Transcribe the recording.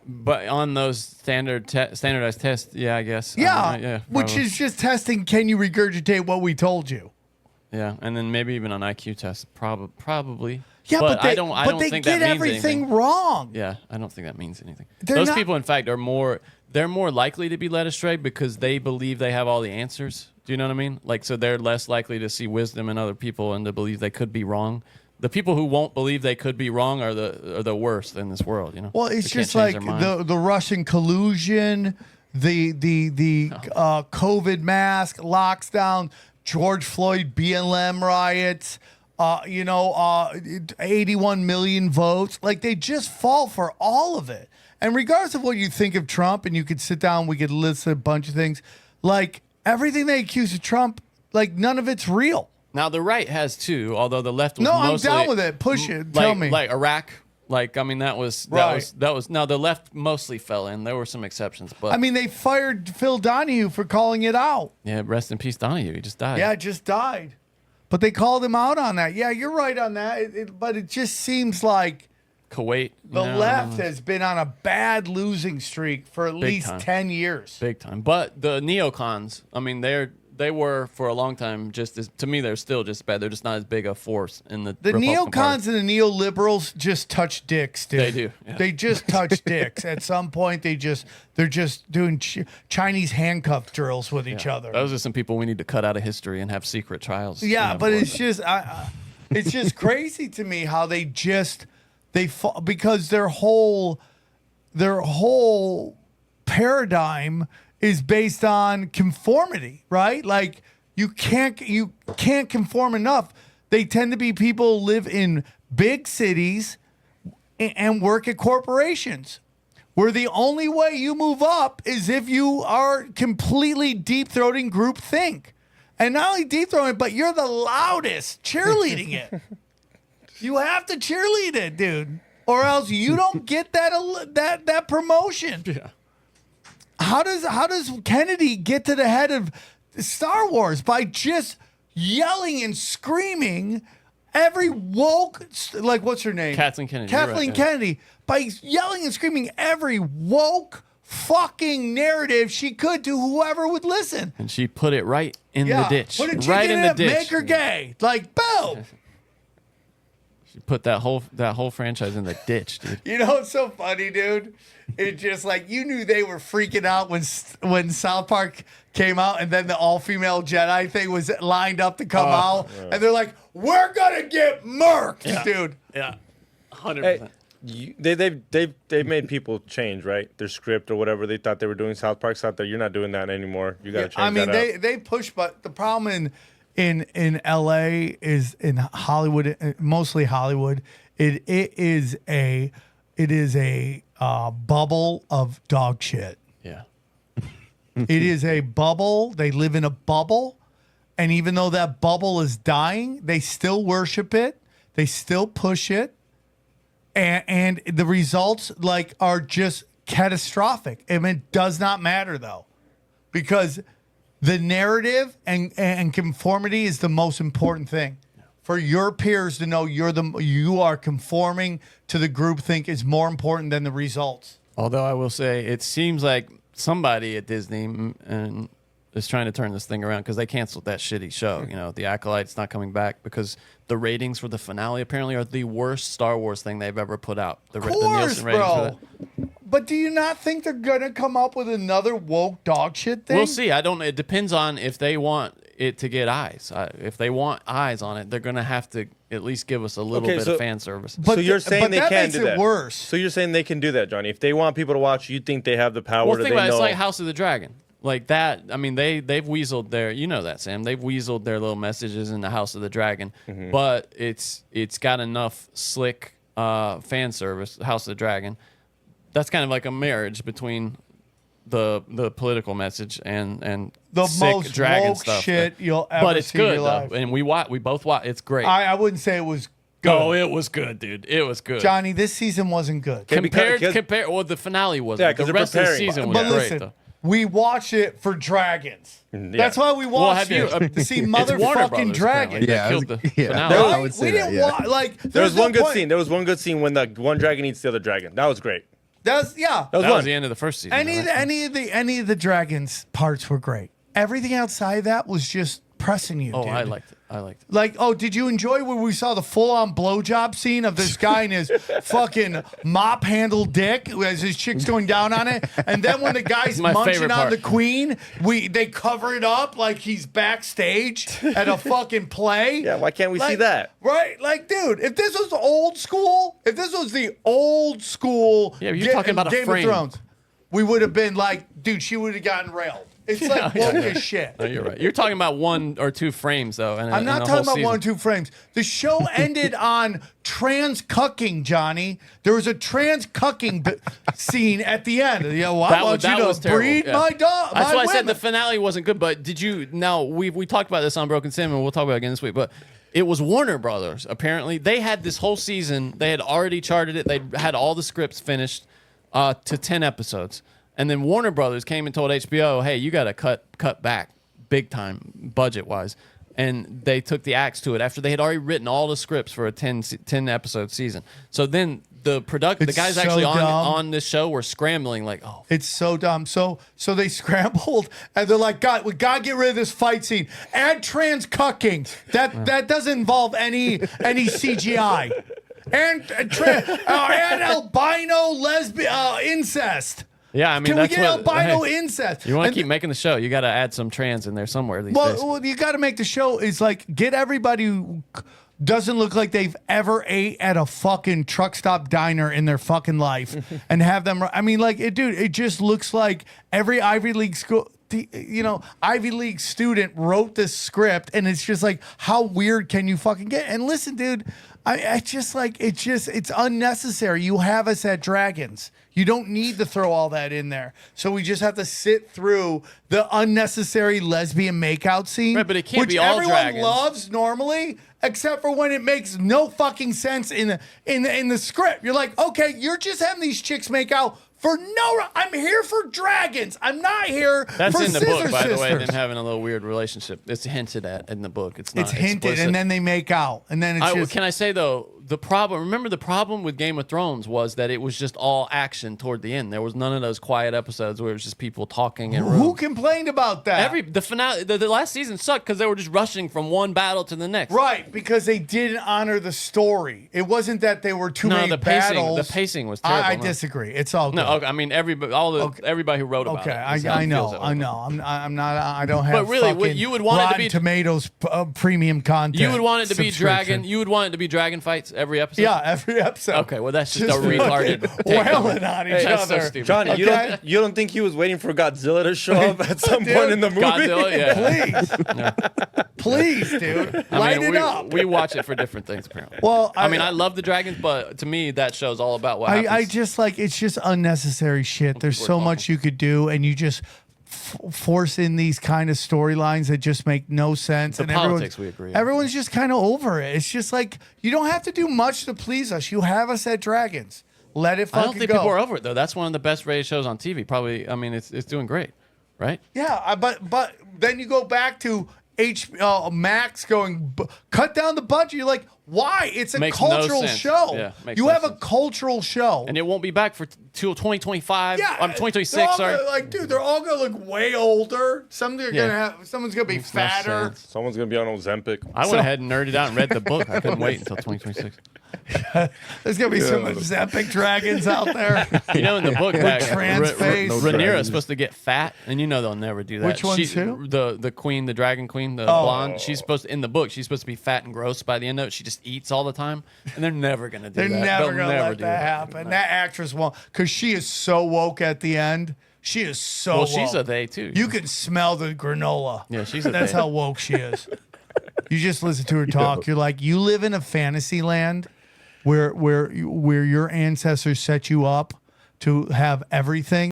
But on those standardized tests, yeah, I guess. Yeah, which is just testing. Can you regurgitate what we told you? Yeah, and then maybe even an IQ test, probably. Yeah, but I don't they think get that means everything anything. wrong. Yeah, I don't think that means anything. Those people, in fact, are more likely to be led astray because they believe they have all the answers. Do you know what I mean? Like, so they're less likely to see wisdom in other people and to believe they could be wrong. The people who won't believe they could be wrong are the worst in this world. You know. Well, it's just like the Russian collusion, the COVID mask locks down, George Floyd BLM riots. 81 million votes. Like, they just fall for all of it. And regardless of what you think of Trump, and you could sit down, we could list a bunch of things. Like, everything they accuse of Trump, like, none of it's real. Now, the right has too, although the left was no, mostly... I'm down with it. Push it. Tell me. Like Iraq. Like, I mean, that was... No, the left mostly fell in. There were some exceptions, but... I mean, they fired Phil Donahue for calling it out. Yeah, rest in peace, Donahue. He just died. Yeah, just died. But they called him out on that. Yeah, you're right on that. But it just seems like... Kuwait. The left has been on a bad losing streak for at least 10 years. Big time. But the neocons, I mean, they were for a long time just as, to me, they're still just bad. They're just not as big a force in the neocons Party. and the neoliberals just touch dicks, dude. They do. Yeah. They just touch dicks. At some point, they're just doing Chinese handcuff drills with each other. Those are some people we need to cut out of history and have secret trials. Yeah, but it's just it's just crazy to me how because their whole paradigm is based on conformity, right? Like, you can't conform enough. They tend to be people who live in big cities and work at corporations, where the only way you move up is if you are completely deep-throating groupthink. And not only deep-throating, but you're the loudest cheerleading it. You have to cheerlead it, dude, or else you don't get that promotion. Yeah. How does Kennedy get to the head of Star Wars? By just yelling and screaming every woke, like, what's her name? Kathleen Kennedy. Kathleen Kennedy. By yelling and screaming every woke fucking narrative she could to whoever would listen. And she put it right in the ditch. Put a chicken right in the ditch. Make her gay. Like, boom. She put that whole franchise in the ditch, dude. You know what's so funny, dude? It's just like, you knew they were freaking out when South Park came out, and then the all-female Jedi thing was lined up to come out, and they're like, "We're gonna get murked, dude." Yeah, 100%. They've made people change, right? Their script or whatever they thought they were doing. South Park's out there. You're not doing that anymore. You got to change. I mean, they push, but the problem in LA is in Hollywood, mostly Hollywood. It is a bubble of dog shit. Yeah. It is a bubble. They live in a bubble. And even though that bubble is dying, they still worship it. They still push it. And the results, like, are just catastrophic. I mean, it does not matter, though. Because the narrative and conformity is the most important thing. For your peers to know you are conforming to the groupthink is more important than the results. Although I will say, it seems like somebody at Disney is trying to turn this thing around because they canceled that shitty show. You know, The Acolyte's not coming back because the ratings for the finale apparently are the worst Star Wars thing they've ever put out. Of course, bro. But do you not think they're gonna come up with another woke dog shit thing? We'll see. It depends on if they want it to get eyes. If they want eyes on it, they're gonna have to at least give us a little bit of fan service. But so you're saying they can do that? Worse. So you're saying they can do that, Johnny? If they want people to watch, you think they have the power? Well, think about it. It's like House of the Dragon. Like that, I mean, they've weaseled their, you know that, Sam. They've weaseled their little messages in the House of the Dragon, but it's got enough slick fan service. House of the Dragon, that's kind of like a marriage between the political message and the sick most dragon woke stuff. shit you'll ever but it's see in good your life. though, and we both watch. It's great. I wouldn't say it was good. Oh, it was good, dude. It was good. Johnny, this season wasn't good. Compared, well, the finale wasn't. Yeah, the rest of the season was but great listen, though. We watched it for dragons. Yeah. That's why we watched it. To see motherfucking dragons. Yeah, killed the finale. Right? I would say we didn't that, like. There was one good scene. There was one good scene when the one dragon eats the other dragon. That was great. That was That was the end of the first season. Any of the dragons parts were great. Everything outside of that was just pressing you. Oh, dude. I liked it. Like, oh, did you enjoy where we saw the full-on blowjob scene of this guy and his fucking mop-handle dick as his chick's going down on it? And then when the guy's munching on the queen, they cover it up like he's backstage at a fucking play. Yeah, why can't we see that? Right? Like, dude, if this was old school, if this was the old school you're talking about a Game frame. of Thrones, we would have been like, dude, she would have gotten railed. It's like woke as shit. No, you're right. You're talking about 1 or 2 frames, though. I'm not talking about 1 or 2 frames. The show ended on trans cucking, Johnny. There was a trans cucking scene at the end. You know, I want you to breed my dog. That's why I said the finale wasn't good. But did you? Now we talked about this on Broken Sim, and we'll talk about it again this week. But it was Warner Brothers. Apparently, they had this whole season. They had already charted it. They had all the scripts finished to 10 episodes. And then Warner Brothers came and told HBO, hey, you got to cut back big time budget-wise. And they took the axe to it after they had already written all the scripts for a 10-episode season. So then the guys so actually dumb. on this show were scrambling like, oh. It's so dumb. So they scrambled and they're like, God, we got to get rid of this fight scene. Add trans cucking. That doesn't involve any CGI. And albino lesbian incest. Yeah, I mean, can we get albino incest? You want to keep making the show, you got to add some trans in there somewhere these days. Well, you got to make the show is like get everybody who doesn't look like they've ever ate at a fucking truck stop diner in their fucking life and have them. I mean, like, dude, it just looks like every Ivy League school. Ivy League student wrote this script, and it's just like, how weird can you fucking get? And listen, dude, it's unnecessary. You have us at Dragons. You don't need to throw all that in there. So we just have to sit through the unnecessary lesbian makeout scene, right, but it can't which be all everyone dragons. loves normally, except for when it makes no fucking sense in the script. You're like, okay, you're just having these chicks make out. I'm here for dragons. I'm not here That's for in the scissor book, by the way, sisters. them having a little weird relationship. It's hinted at in the book. It's not It's hinted, explicit. and then they make out, and then it's just. Can I say though, the problem with Game of Thrones was that it was just all action toward the end. There was none of those quiet episodes where it was just people talking in rooms. Who complained about that? The finale, the last season sucked because they were just rushing from one battle to the next. Right, because they didn't honor the story. It wasn't that they were too many battles. The pacing was terrible. I disagree. It's all good. No, okay, I mean everybody who wrote about it. Okay, I know. I'm not. I don't have. But really, fucking you would want it to Rotten be Tomatoes premium content. You would want it to be subscription. dragon. You would want it to be dragon fights every episode. Yeah, every episode. Okay, well that's just a fucking retarded wailing on each that's so other. stupid. Johnny, Okay. you don't think he was waiting for Godzilla to show up at some point in the movie? Godzilla, yeah. Please, dude, light it up. We watch it for different things, apparently. Well, I mean, I love the dragons, but to me, that show's all about what happens. I just like it's just unnecessary shit. There's so much you could do, and you just force in these kind of storylines that just make no sense. The and politics, we agree. Everyone's just kind of over it. It's just like you don't have to do much to please us. You have us at Dragons. Let it fucking go. I don't think people are over it though. That's one of the best rated shows on TV. Probably. I mean, it's doing great, right? Yeah, but then you go back to Max going cut down the budget. You're like, why? It's a Makes cultural no sense. show. Yeah, makes you no have a sense. cultural show, And it won't be back for till 2025. yeah, I'm 2026. Sorry. Dude, they're all gonna look way older. Someone's gonna be Makes no fatter. sense. Someone's gonna be on Ozempic. I went ahead and nerded out and read the book. I couldn't wait until 2026. There's gonna be some epic dragons out there. You know, in the book, that trans face. Rhaenyra is supposed to get fat, and you know they'll never do that. Which one's who? The queen, the dragon queen, the blonde. She's supposed to, in the book, she's supposed to be fat and gross by the end of it. She just eats all the time, and they're never gonna do They're that. never They'll gonna never let do that happen. No. That actress won't, because she is so woke at the end. She is so Well, woke. she's a they too. You can smell the granola. Yeah, she's a That's they. how woke she is. You just listen to her talk. You're like, you live in a fantasy land where your ancestors set you up to have everything.